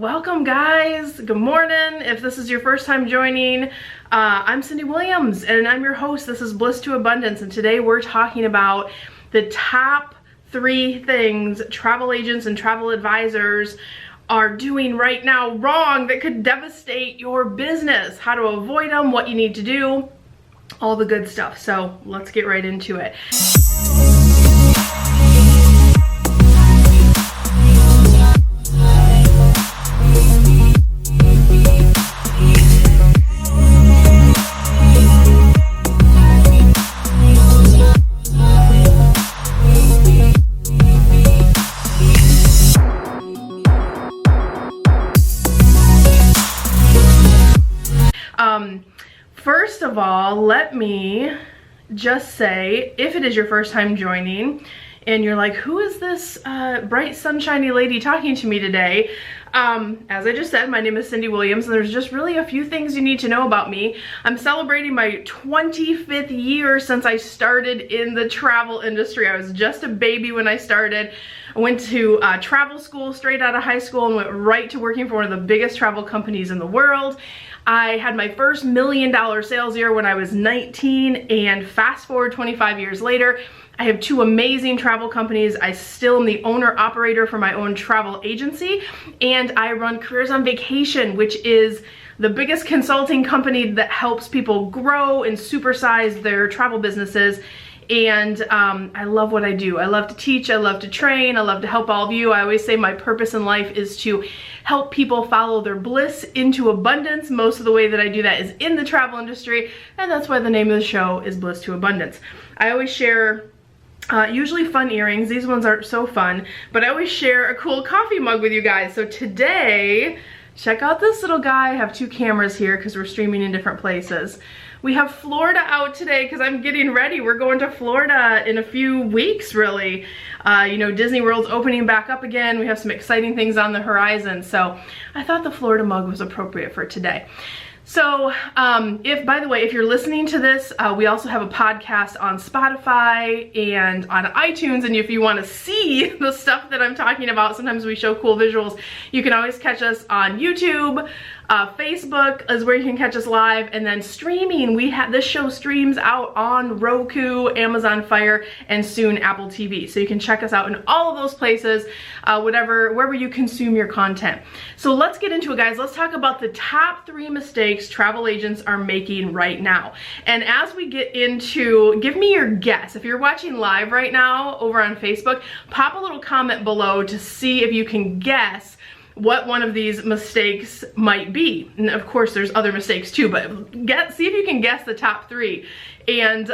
Welcome guys, good morning. If this is your first time joining, I'm Cyndi Williams and I'm your host. This is Bliss to Abundance, and today we're talking about the top 3 things travel agents and travel advisors are doing right now wrong that could devastate your business, how to avoid them, what you need to do, all the good stuff. So let's get right into it. First of all, let me just say, if it is your first time joining and you're like, who is this bright sunshiny lady talking to me today? As I just said, my name is Cyndi Williams, and there's just really a few things you need to know about me. I'm celebrating my 25th year since I started in the travel industry. I was just a baby when I started. I went to travel school straight out of high school and went right to working for one of the biggest travel companies in the world. I had my first $1 million sales year when I was 19, and fast forward 25 years later, I have 2 amazing travel companies. I still am the owner-operator for my own travel agency, and I run Careers on Vacation, which is the biggest consulting company that helps people grow and supersize their travel businesses. And I love what I do. I love to teach, I love to train, I love to help all of you. I always say my purpose in life is to help people follow their bliss into abundance. Most of the way that I do that is in the travel industry, and that's why the name of the show is Bliss to Abundance. I always share usually fun earrings. These ones aren't so fun, but I always share a cool coffee mug with you guys. So today, check out this little guy. I have 2 cameras here because we're streaming in different places. We have Florida out today because I'm getting ready. We're going to Florida in a few weeks, really. You know, Disney World's opening back up again. We have some exciting things on the horizon. So I thought the Florida mug was appropriate for today. So by the way, if you're listening to this, we also have a podcast on Spotify and on iTunes. And if you want to see the stuff that I'm talking about, sometimes we show cool visuals. You can always catch us on YouTube. Facebook is where you can catch us live, and then streaming. This show streams out on Roku, Amazon Fire, and soon Apple TV. So you can check us out in all of those places, wherever you consume your content. So let's get into it, guys. Let's talk about the top 3 mistakes travel agents are making right now. And as we get into, give me your guess. If you're watching live right now over on Facebook, pop a little comment below to see if you can guess what one of these mistakes might be. And of course there's other mistakes too, but see if you can guess the top 3. And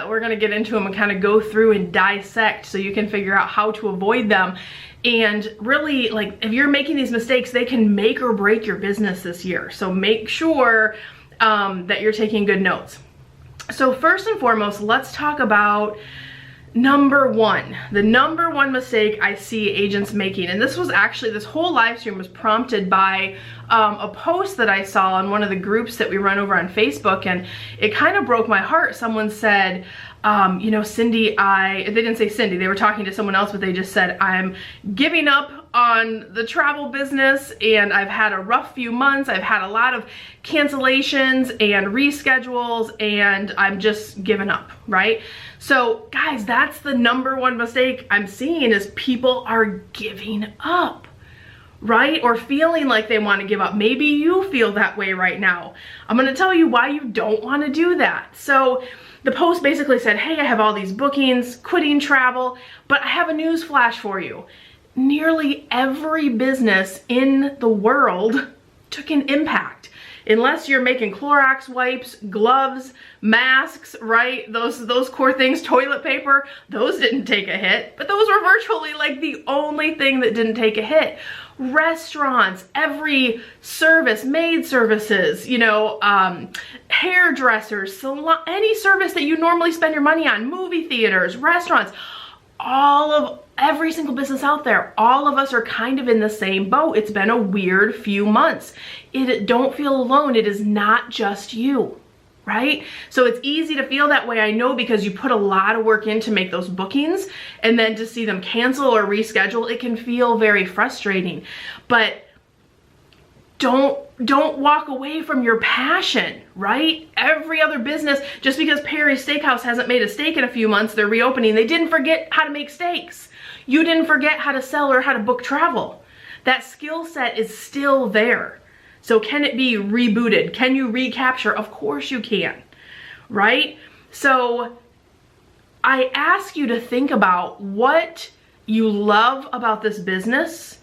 we're gonna get into them and kind of go through and dissect so you can figure out how to avoid them. And really, like, if you're making these mistakes, they can make or break your business this year. So make sure that you're taking good notes. So first and foremost, let's talk about number 1, the number 1 mistake I see agents making. And this whole live stream was prompted by a post that I saw on one of the groups that we run over on Facebook, and it kind of broke my heart. Someone said, you know, Cyndi, they didn't say Cyndi, they were talking to someone else, but they just said, I'm giving up on the travel business and I've had a rough few months. I've had a lot of cancellations and reschedules and I'm just giving up, right? So guys, that's the number 1 mistake I'm seeing, is people are giving up, right? Or feeling like they want to give up. Maybe you feel that way right now. I'm going to tell you why you don't want to do that. So the post basically said, hey, I have all these bookings, quitting travel, but I have a news flash for you. Nearly every business in the world took an impact. Unless you're making Clorox wipes, gloves, masks, right? Those core things, toilet paper, those didn't take a hit, but those were virtually like the only thing that didn't take a hit. Restaurants, every service, maid services, you know, hairdressers, salon, any service that you normally spend your money on, movie theaters, restaurants, every single business out there, all of us are kind of in the same boat. It's been a weird few months. Don't feel alone. It is not just you, right? So it's easy to feel that way, I know, because you put a lot of work in to make those bookings, and then to see them cancel or reschedule, it can feel very frustrating. But Don't walk away from your passion, right? Every other business, just because Perry's Steakhouse hasn't made a steak in a few months, they're reopening, they didn't forget how to make steaks. You didn't forget how to sell or how to book travel. That skill set is still there. So can it be rebooted? Can you recapture? Of course you can, right? So I ask you to think about what you love about this business,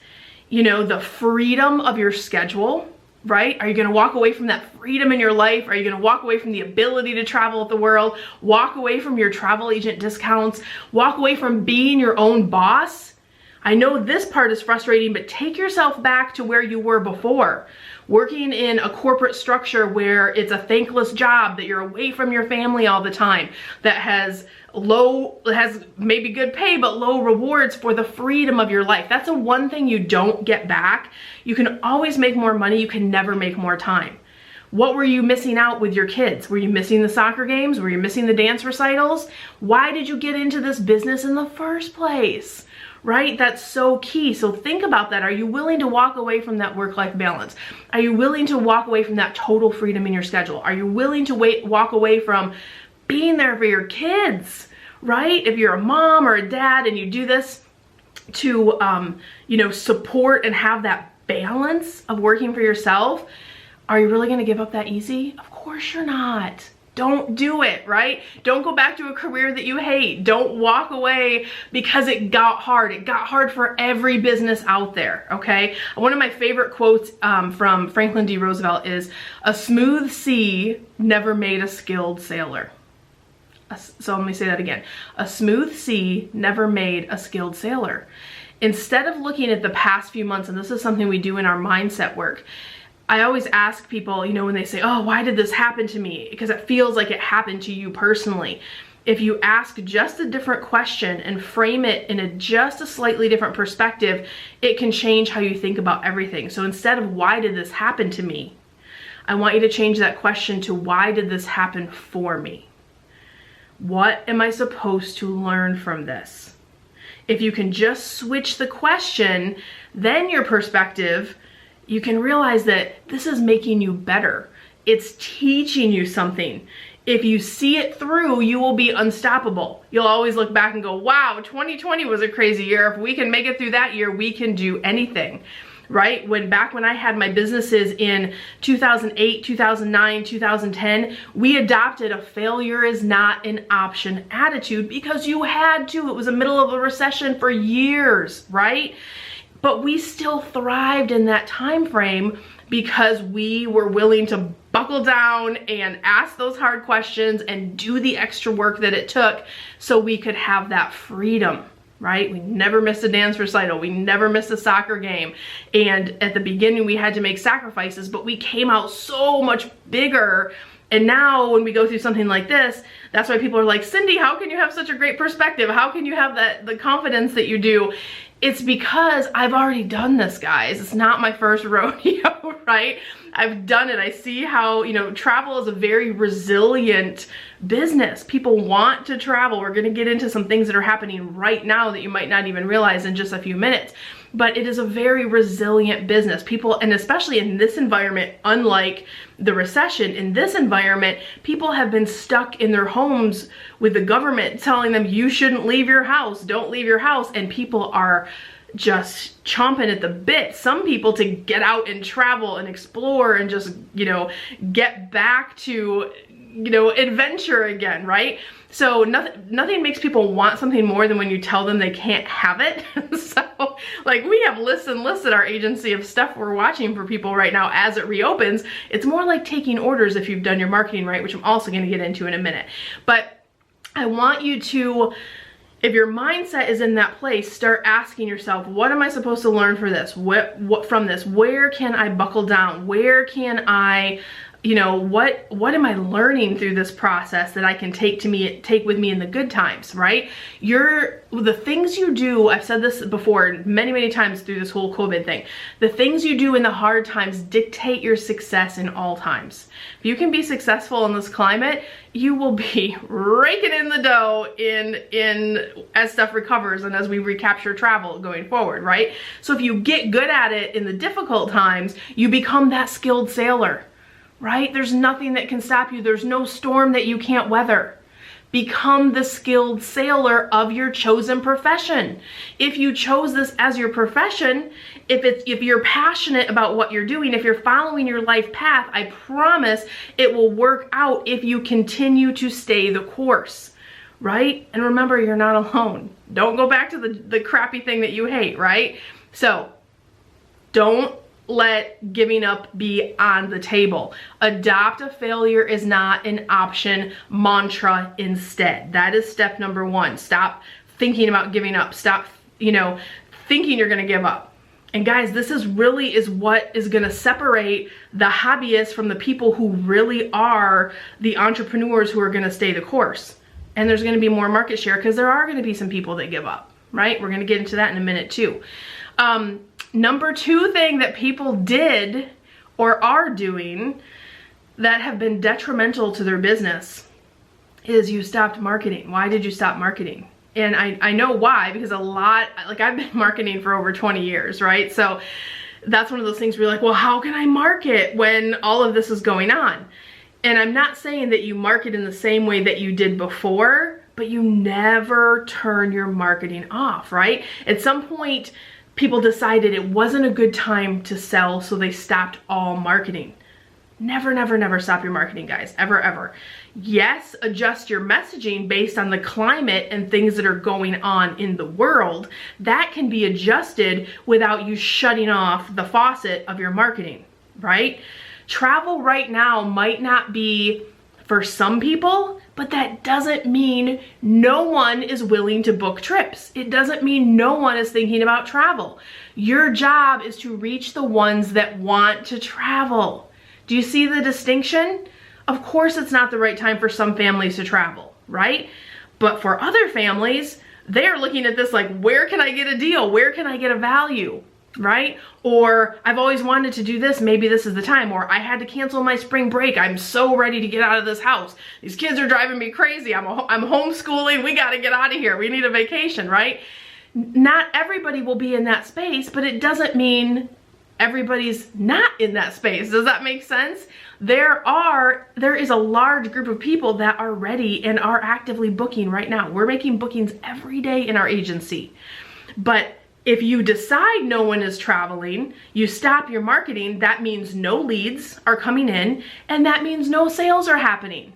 you know, the freedom of your schedule, right? Are you gonna walk away from that freedom in your life? Are you gonna walk away from the ability to travel the world? Walk away from your travel agent discounts? Walk away from being your own boss? I know this part is frustrating, but take yourself back to where you were before. Working in a corporate structure where it's a thankless job, that you're away from your family all the time, that has maybe good pay, but low rewards for the freedom of your life. That's the one thing you don't get back. You can always make more money, you can never make more time. What were you missing out with your kids? Were you missing the soccer games? Were you missing the dance recitals? Why did you get into this business in the first place? Right? That's so key. So think about that. Are you willing to walk away from that work-life balance? Are you willing to walk away from that total freedom in your schedule? Are you willing to walk away from being there for your kids, right? If you're a mom or a dad and you do this to, you know, support and have that balance of working for yourself, are you really going to give up that easy? Of course you're not. Don't do it, right? Don't go back to a career that you hate. Don't walk away because it got hard. It got hard for every business out there, okay? One of my favorite quotes from Franklin D. Roosevelt is, "A smooth sea never made a skilled sailor." So let me say that again. A smooth sea never made a skilled sailor. Instead of looking at the past few months, and this is something we do in our mindset work, I always ask people, you know, when they say, oh, why did this happen to me? Because it feels like it happened to you personally. If you ask just a different question and frame it in just a slightly different perspective, it can change how you think about everything. So instead of why did this happen to me, I want you to change that question to why did this happen for me? What am I supposed to learn from this? If you can just switch the question, then your perspective, you can realize that this is making you better. It's teaching you something. If you see it through, you will be unstoppable. You'll always look back and go, wow, 2020 was a crazy year. If we can make it through that year, we can do anything, right? Back when I had my businesses in 2008, 2009, 2010, we adopted a failure is not an option attitude because you had to. It was the middle of a recession for years, right? But we still thrived in that time frame because we were willing to buckle down and ask those hard questions and do the extra work that it took so we could have that freedom, right? We never missed a dance recital. We never missed a soccer game. And at the beginning we had to make sacrifices, but we came out so much bigger. And now when we go through something like this, that's why people are like, Cyndi, how can you have such a great perspective? How can you have the confidence that you do? It's because I've already done this, guys. It's not my first rodeo, right? I've done it. I see how, you know, travel is a very resilient business. People want to travel. We're going to get into some things that are happening right now that you might not even realize in just a few minutes. But it is a very resilient business. People, and especially in this environment, unlike the recession, in this environment, people have been stuck in their homes with the government telling them you shouldn't leave your house, don't leave your house, and people are just chomping at the bit. Some people to get out and travel and explore and just, you know, get back to, you know, adventure again, right? So nothing makes people want something more than when you tell them they can't have it. So like we have lists and lists at our agency of stuff we're watching for people right now as it reopens. It's more like taking orders if you've done your marketing right, which I'm also going to get into in a minute. But I want you to, if your mindset is in that place, start asking yourself, what am I supposed to learn for this? What from this? Where can I buckle down? Where can I, you know, what am I learning through this process that I can take with me in the good times, right? The things you do, I've said this before many times through this whole COVID thing, the things you do in the hard times dictate your success in all times. If you can be successful in this climate, you will be raking in the dough as stuff recovers and as we recapture travel going forward, right? So if you get good at it in the difficult times, you become that skilled sailor, right? There's nothing that can stop you. There's no storm that you can't weather. Become the skilled sailor of your chosen profession. If you chose this as your profession, if you're passionate about what you're doing, if you're following your life path, I promise it will work out if you continue to stay the course, right? And remember, you're not alone. Don't go back to the crappy thing that you hate, right? So don't let giving up be on the table. Adopt a failure is not an option mantra instead. That is step number one. Stop thinking about giving up. Stop, thinking you're gonna give up. And guys, this is what is gonna separate the hobbyists from the people who really are the entrepreneurs who are gonna stay the course. And there's gonna be more market share because there are gonna be some people that give up, right? We're gonna get into that in a minute too. Number two thing that people did or are doing that have been detrimental to their business is you stopped marketing. Why did you stop marketing? And I know why, because I've been marketing for over 20 years, right? So that's one of those things where you're like, well, how can I market when all of this is going on? And I'm not saying that you market in the same way that you did before, but you never turn your marketing off, right? At some point, people decided it wasn't a good time to sell, so they stopped all marketing. Never stop your marketing, guys, ever. Yes, adjust your messaging based on the climate and things that are going on in the world. That can be adjusted without you shutting off the faucet of your marketing, right? Travel right now might not be for some people, but that doesn't mean no one is willing to book trips. It doesn't mean no one is thinking about travel. Your job is to reach the ones that want to travel. Do you see the distinction? Of course, it's not the right time for some families to travel, right? But for other families, they're looking at this like, where can I get a deal? Where can I get a value? Right? Or I've always wanted to do this, maybe this is the time. Or I had to cancel my spring break, I'm so ready to get out of this house. These kids are driving me crazy, I'm homeschooling, we gotta get out of here, we need a vacation, right? Not everybody will be in that space, but it doesn't mean everybody's not in that space. Does that make sense? There is a large group of people that are ready and are actively booking right now. We're making bookings every day in our agency. But if you decide no one is traveling, you stop your marketing, that means no leads are coming in, and that means no sales are happening.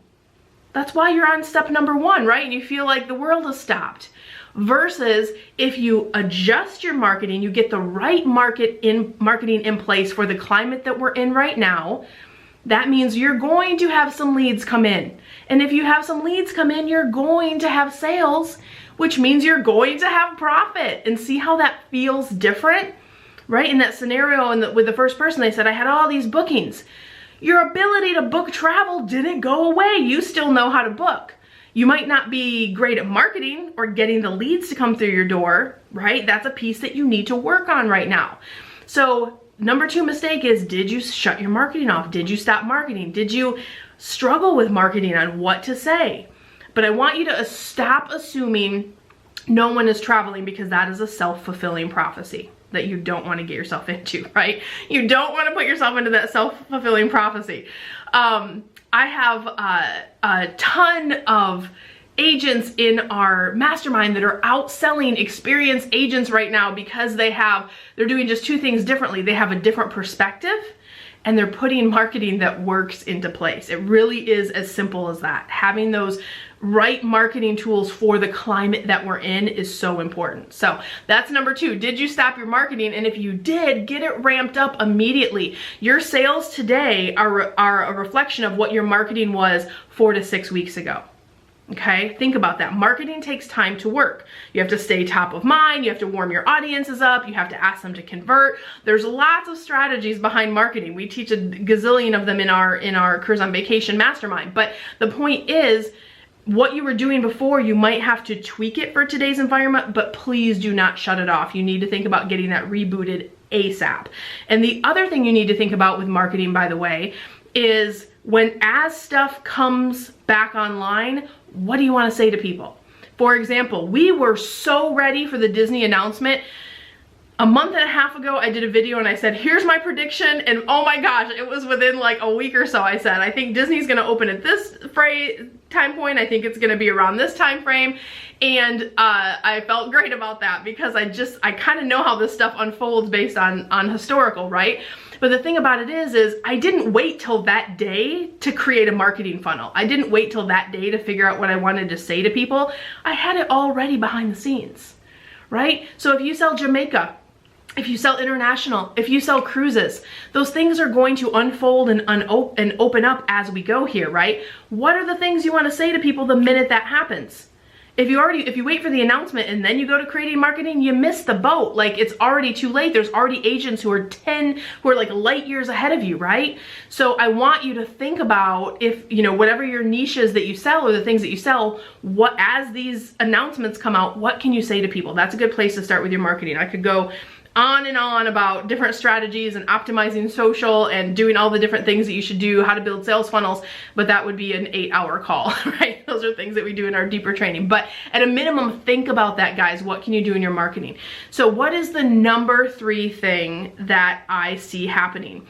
That's why you're on step number one, right? And you feel like the world has stopped. Versus if you adjust your marketing, you get the right marketing in place for the climate that we're in right now, that means you're going to have some leads come in. And if you have some leads come in, you're going to have sales, which means you're going to have profit. And see how that feels different, right? In that scenario with the first person, they said, I had all these bookings. Your ability to book travel didn't go away. You still know how to book. You might not be great at marketing or getting the leads to come through your door, right? That's a piece that you need to work on right now. So number two mistake is, did you shut your marketing off? Did you stop marketing? Did you struggle with marketing on what to say? But I want you to stop assuming no one is traveling, because that is a self-fulfilling prophecy that you don't want to get yourself into, right? You don't want to put yourself into that self-fulfilling prophecy. I have a ton of agents in our mastermind that are outselling experienced agents right now because they're doing just two things differently. They have a different perspective, and they're putting marketing that works into place. It really is as simple as that. Having those right marketing tools for the climate that we're in is so important. So that's number two. Did you stop your marketing? And if you did, get it ramped up immediately. Your sales today are a reflection of what your marketing was 4 to 6 weeks ago. Okay, think about that. Marketing takes time to work. You have to stay top of mind. You have to warm your audiences up. You have to ask them to convert. There's lots of strategies behind marketing. We teach a gazillion of them in our Cruise on Vacation Mastermind. But the point is, what you were doing before, you might have to tweak it for today's environment, but please do not shut it off. You need to think about getting that rebooted ASAP. And the other thing you need to think about with marketing, by the way, is as stuff comes back online, what do you want to say to people? For example, we were so ready for the Disney announcement. A month and a half ago, I did a video and I said, here's my prediction. And oh my gosh, it was within like a week or so. I said, I think Disney's gonna open at this time point. I think it's gonna be around this time frame. And I felt great about that because I kind of know how this stuff unfolds based on historical, right? But the thing about it is I didn't wait till that day to create a marketing funnel. I didn't wait till that day to figure out what I wanted to say to people. I had it already behind the scenes, right? So if you sell Jamaica, if you sell international, if you sell cruises, those things are going to unfold and open up as we go here, right? What are the things you want to say to people the minute that happens? If you wait for the announcement and then you go to creating marketing, you miss the boat. Like, it's already too late. There's already agents who are like light years ahead of you, right? So I want you to think about, if, you know, whatever your niche is that you sell or the things that you sell, as these announcements come out, what can you say to people? That's a good place to start with your marketing. I could go on and on about different strategies and optimizing social and doing all the different things that you should do, how to build sales funnels, but that would be an 8-hour call, right? Those are things that we do in our deeper training. But at a minimum, think about that, guys. What can you do in your marketing? So what is the number 3 thing that I see happening?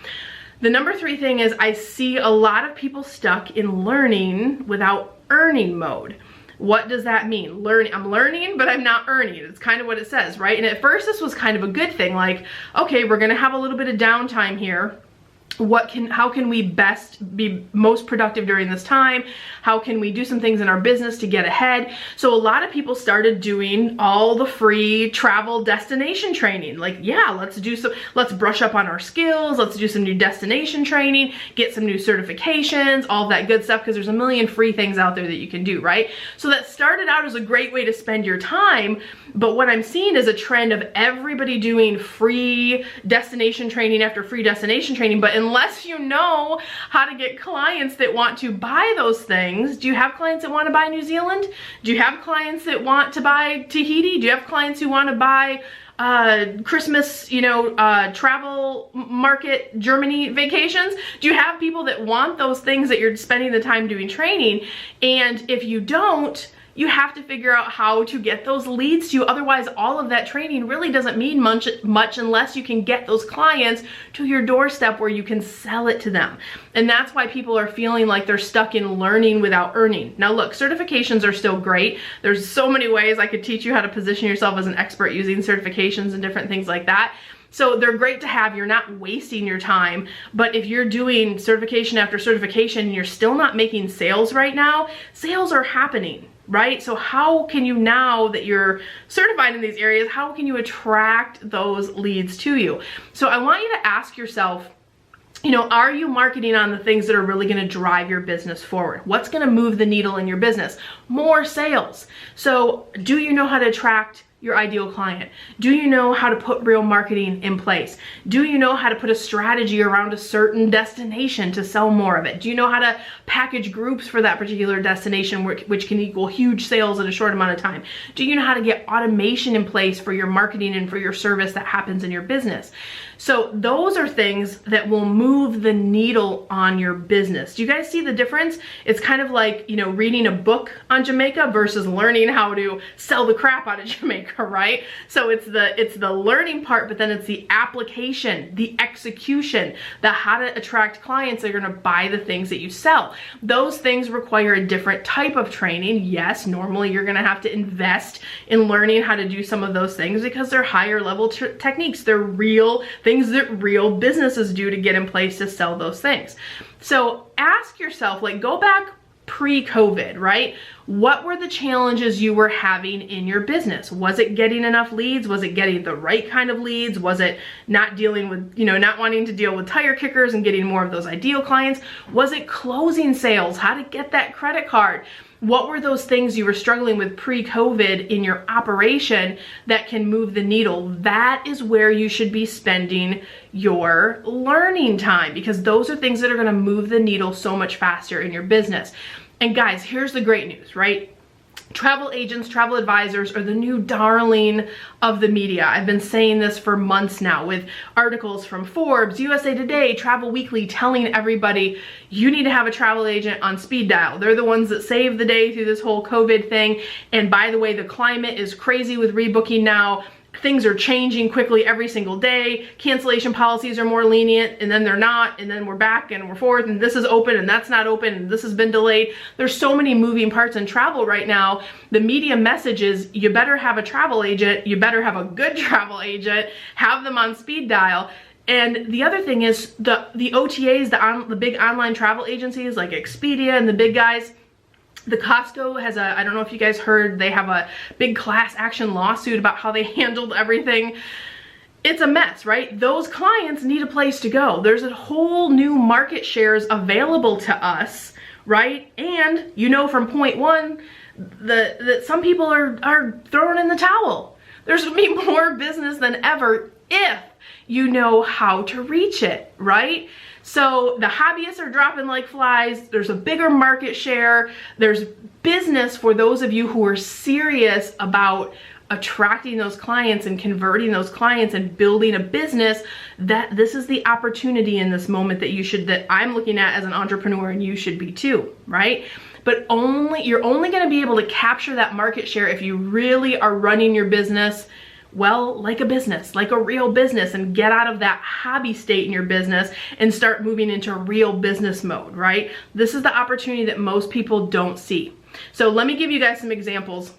The number 3 thing is I see a lot of people stuck in learning without earning mode. What does that mean? I'm learning, but I'm not earning. It's kind of what it says, right? And at first this was kind of a good thing. Like, okay, we're gonna have a little bit of downtime here. How can we best be most productive during this time? How can we do some things in our business to get ahead? So a lot of people started doing all the free travel destination training. Like, yeah, let's brush up on our skills. Let's do some new destination training, get some new certifications, all that good stuff, because there's a million free things out there that you can do, right? So that started out as a great way to spend your time. But what I'm seeing is a trend of everybody doing free destination training after free destination training. But unless you know how to get clients that want to buy those things, do you have clients that want to buy New Zealand? Do you have clients that want to buy Tahiti? Do you have clients who want to buy Christmas, travel market Germany vacations? Do you have people that want those things that you're spending the time doing training? And if you don't, you have to figure out how to get those leads to you. Otherwise, all of that training really doesn't mean much unless you can get those clients to your doorstep where you can sell it to them. And that's why people are feeling like they're stuck in learning without earning. Now look, certifications are still great. There's so many ways I could teach you how to position yourself as an expert using certifications and different things like that. So they're great to have. You're not wasting your time. But if you're doing certification after certification and you're still not making sales right now, sales are happening, right? So how can you, now that you're certified in these areas, how can you attract those leads to you? So I want you to ask yourself, are you marketing on the things that are really going to drive your business forward? What's going to move the needle in your business? More sales. So do you know how to attract your ideal client? Do you know how to put real marketing in place? Do you know how to put a strategy around a certain destination to sell more of it? Do you know how to package groups for that particular destination, which can equal huge sales in a short amount of time? Do you know how to get automation in place for your marketing and for your service that happens in your business? So those are things that will move the needle on your business. Do you guys see the difference? It's kind of like, reading a book on Jamaica versus learning how to sell the crap out of Jamaica, right? So it's the learning part, but then it's the application, the execution, the how to attract clients that are gonna buy the things that you sell. Those things require a different type of training. Yes, normally you're gonna have to invest in learning how to do some of those things because they're higher level techniques. They're real things that real businesses do to get in place to sell those things. So ask yourself, go back pre-COVID, right? What were the challenges you were having in your business? Was it getting enough leads? Was it getting the right kind of leads? Was it not dealing with, not wanting to deal with tire kickers and getting more of those ideal clients? Was it closing sales? How to get that credit card? What were those things you were struggling with pre-COVID in your operation that can move the needle? That is where you should be spending your learning time, because those are things that are going to move the needle so much faster in your business. And guys, here's the great news, right? Travel agents, travel advisors are the new darling of the media. I've been saying this for months now with articles from Forbes, USA Today, Travel Weekly telling everybody you need to have a travel agent on speed dial. They're the ones that saved the day through this whole COVID thing. And by the way, the climate is crazy with rebooking now. Things are changing quickly every single day. Cancellation policies are more lenient, and then they're not, and then we're back and we're forth, and this is open and that's not open, and this has been delayed. There's so many moving parts in travel right now. The media message is you better have a travel agent, you better have a good travel agent, have them on speed dial. And the other thing is the OTAs, the big online travel agencies like Expedia and the big guys, the Costco has I don't know if you guys heard, they have a big class action lawsuit about how they handled everything. It's a mess, right? Those clients need a place to go. There's a whole new market shares available to us, right? And from point one that some people are throwing in the towel. There's gonna be more business than ever if you know how to reach it, right? So the hobbyists are dropping like flies. There's a bigger market share. There's business for those of you who are serious about attracting those clients and converting those clients and building a business. That this is the opportunity in this moment that I'm looking at as an entrepreneur, and you should be too, right? But you're only going to be able to capture that market share if you really are running your business well, like a business, like a real business, and get out of that hobby state in your business and start moving into real business mode, right? This is the opportunity that most people don't see. So let me give you guys some examples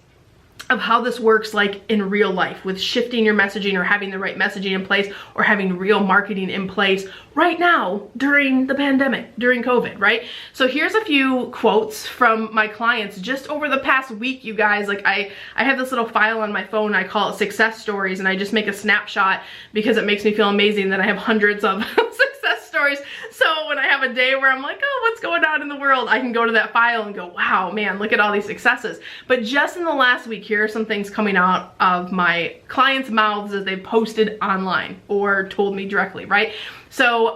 of how this works like in real life with shifting your messaging or having the right messaging in place or having real marketing in place right now during the pandemic, during COVID, right? So here's a few quotes from my clients just over the past week, you guys. Like I have this little file on my phone, I call it success stories, and I just make a snapshot because it makes me feel amazing that I have hundreds of success stories. So when I have a day where I'm like, oh, what's going on in the world? I can go to that file and go, wow, man, look at all these successes. But just in the last week, here are some things coming out of my clients' mouths as they posted online or told me directly, right? So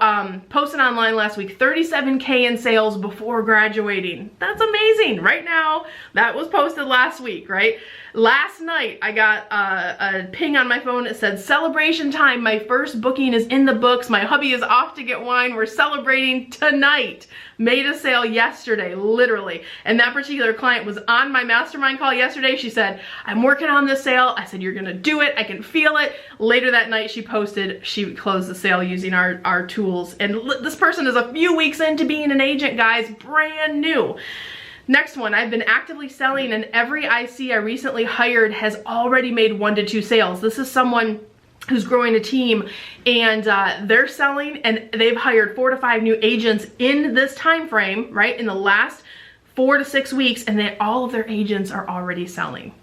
posted online last week, 37K in sales before graduating. That's amazing. Right now, that was posted last week, right? Last night, I got a ping on my phone that said, celebration time. My first booking is in the books. My hubby is off to get wine. We're celebrating tonight. Made a sale yesterday, literally. And that particular client was on my mastermind call yesterday. She said, I'm working on this sale. I said, you're gonna do it. I can feel it. Later that night, she posted, she closed the sale using our tools. And this person is a few weeks into being an agent, guys, brand new. Next one, I've been actively selling, and every IC I recently hired has already made 1 to 2 sales. This is someone who's growing a team, and they're selling, and they've hired 4 to 5 new agents in this time frame, right? In the last 4 to 6 weeks, and all of their agents are already selling,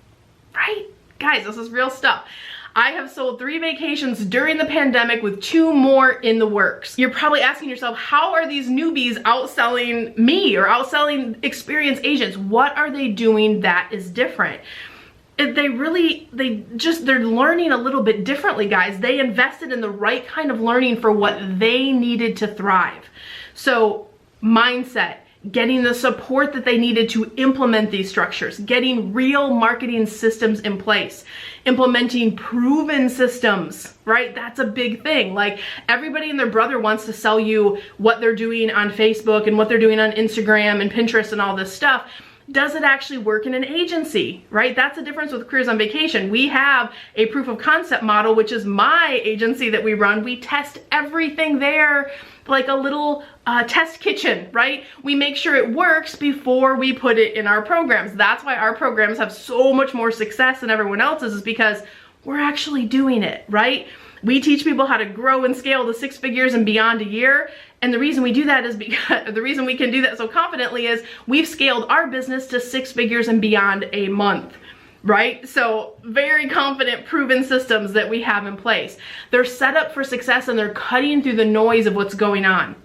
right? Guys, this is real stuff. I have sold 3 vacations during the pandemic with 2 more in the works. You're probably asking yourself, how are these newbies outselling me or outselling experienced agents? What are they doing that is different? They're learning a little bit differently, guys. They invested in the right kind of learning for what they needed to thrive. So mindset, getting the support that they needed to implement these structures, getting real marketing systems in place, implementing proven systems, right? That's a big thing. Like everybody and their brother wants to sell you what they're doing on Facebook and what they're doing on Instagram and Pinterest and all this stuff. Does it actually work in an agency, right? That's the difference with Careers on Vacation. We have a proof of concept model, which is my agency that we run. We test everything there like a little test kitchen, right? We make sure it works before we put it in our programs. That's why our programs have so much more success than everyone else's, is because we're actually doing it, right? We teach people how to grow and scale to 6 figures and beyond a year. And the reason we do that is because the reason we can do that so confidently is we've scaled our business to 6 figures and beyond a month. Right? So very confident, proven systems that we have in place. They're set up for success and they're cutting through the noise of what's going on.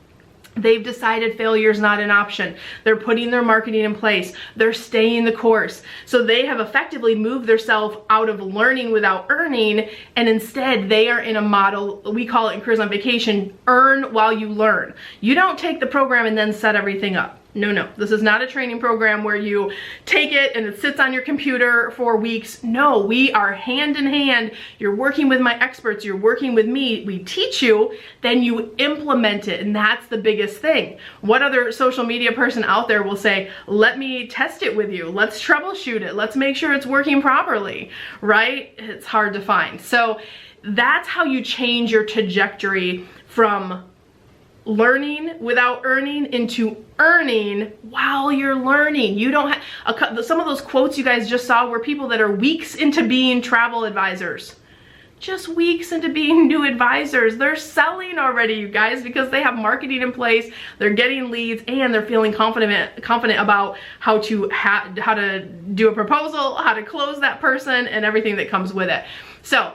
They've decided failure is not an option. They're putting their marketing in place. They're staying the course. So they have effectively moved themselves out of learning without earning, and instead they are in a model, we call it in Careers on Vacation, earn while you learn. You don't take the program and then set everything up. No, this is not a training program where you take it and it sits on your computer for weeks. No, we are hand in hand. You're working with my experts, you're working with me. We teach you, then you implement it, and that's the biggest thing. What other social media person out there will say, let me test it with you, let's troubleshoot it, let's make sure it's working properly, right? It's hard to find. So that's how you change your trajectory from learning without earning into earning while you're learning. You don't have some of those quotes you guys just saw were people that are weeks into being travel advisors. Just weeks into being new advisors. They're selling already, you guys, because they have marketing in place, they're getting leads, and they're feeling confident about how to do a proposal, how to close that person, and everything that comes with it. So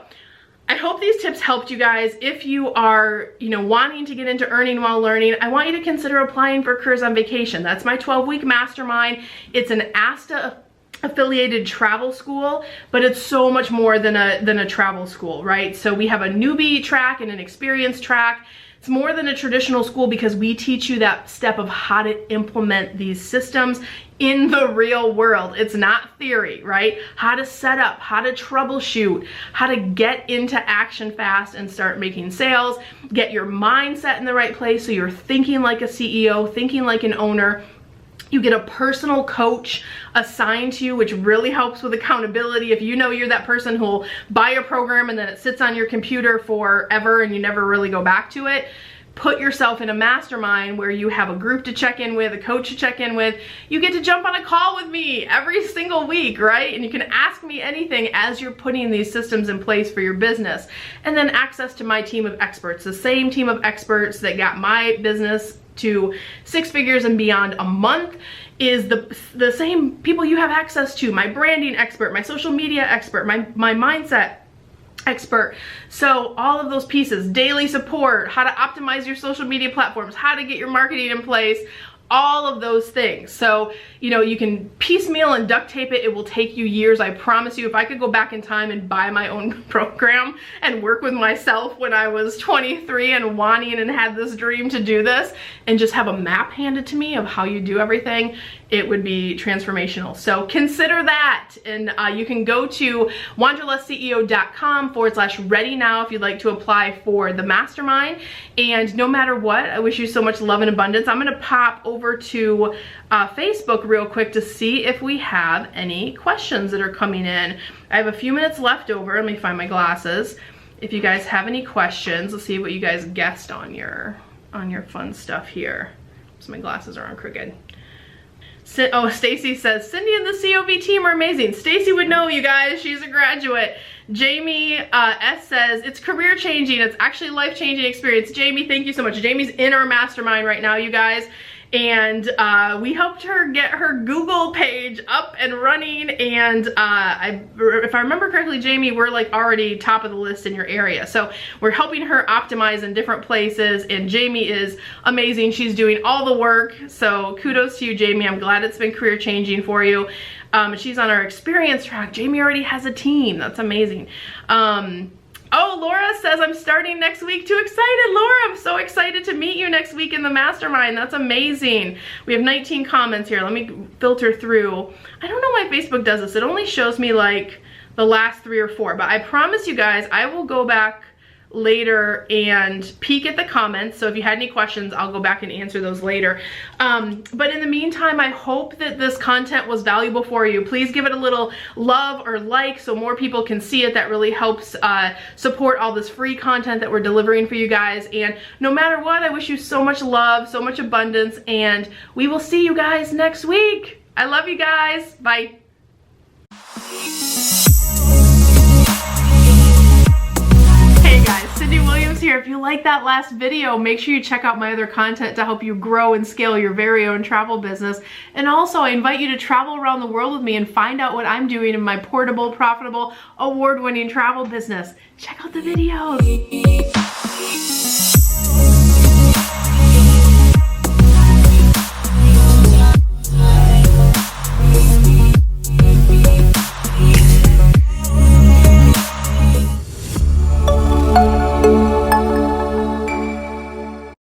I hope these tips helped you guys. If you are, wanting to get into earning while learning, I want you to consider applying for Careers on Vacation. That's my 12-week mastermind. It's an ASTA affiliated travel school, but it's so much more than a travel school, right? So we have a newbie track and an experienced track. It's more than a traditional school because we teach you that step of how to implement these systems in the real world. It's not theory, right? How to set up, how to troubleshoot, how to get into action fast and start making sales, get your mindset in the right place so you're thinking like a CEO, thinking like an owner. You get a personal coach assigned to you, which really helps with accountability. If you know you're that person who'll buy a program and then it sits on your computer forever and you never really go back to it, put yourself in a mastermind where you have a group to check in with, a coach to check in with. You get to jump on a call with me every single week, right? And you can ask me anything as you're putting these systems in place for your business. And then access to my team of experts, the same team of experts that got my business to 6 figures and beyond a month is the same people you have access to. My branding expert, my social media expert, my mindset expert. So all of those pieces, daily support, how to optimize your social media platforms, how to get your marketing in place, all of those things. So, you can piecemeal and duct tape it. It will take you years. I promise you, if I could go back in time and buy my own program and work with myself when I was 23 and wanting and had this dream to do this and just have a map handed to me of how you do everything, it would be transformational. So consider that. And you can go to wanderlessceo.com/ready now if you'd like to apply for the mastermind. And no matter what, I wish you so much love and abundance. I'm gonna pop over to Facebook real quick to see if we have any questions that are coming in. I have a few minutes left over. Let me find my glasses. If you guys have any questions, let's see what you guys guessed on your fun stuff here. So my glasses are on crooked. Oh, Stacy says, Cyndi and the COV team are amazing. Stacy would know, you guys. She's a graduate. Jamie S says, it's career changing. It's actually life-changing experience. Jamie, thank you so much. Jamie's in our mastermind right now, you guys. And we helped her get her Google page up and running. And if I remember correctly, Jamie, we're like already top of the list in your area. So we're helping her optimize in different places. And Jamie is amazing. She's doing all the work. So kudos to you, Jamie. I'm glad it's been career changing for you. She's on our experience track. Jamie already has a team. That's amazing. Oh, Laura says, I'm starting next week. Too excited, Laura. I'm so excited to meet you next week in the mastermind. That's amazing. We have 19 comments here. Let me filter through. I don't know why Facebook does this. It only shows me like the last 3 or 4, but I promise you guys, I will go back later and peek at the comments. So if you had any questions, I'll go back and answer those later. But in the meantime, I hope that this content was valuable for you. Please give it a little love or like so more people can see it. That really helps support all this free content that we're delivering for you guys. And no matter what, I wish you so much love, so much abundance, and we will see you guys next week. I love you guys. Bye. Hey guys, here. If you like that last video, make sure you check out my other content to help you grow and scale your very own travel business. And also, I invite you to travel around the world with me and find out what I'm doing in my portable, profitable, award-winning travel business. Check out the videos.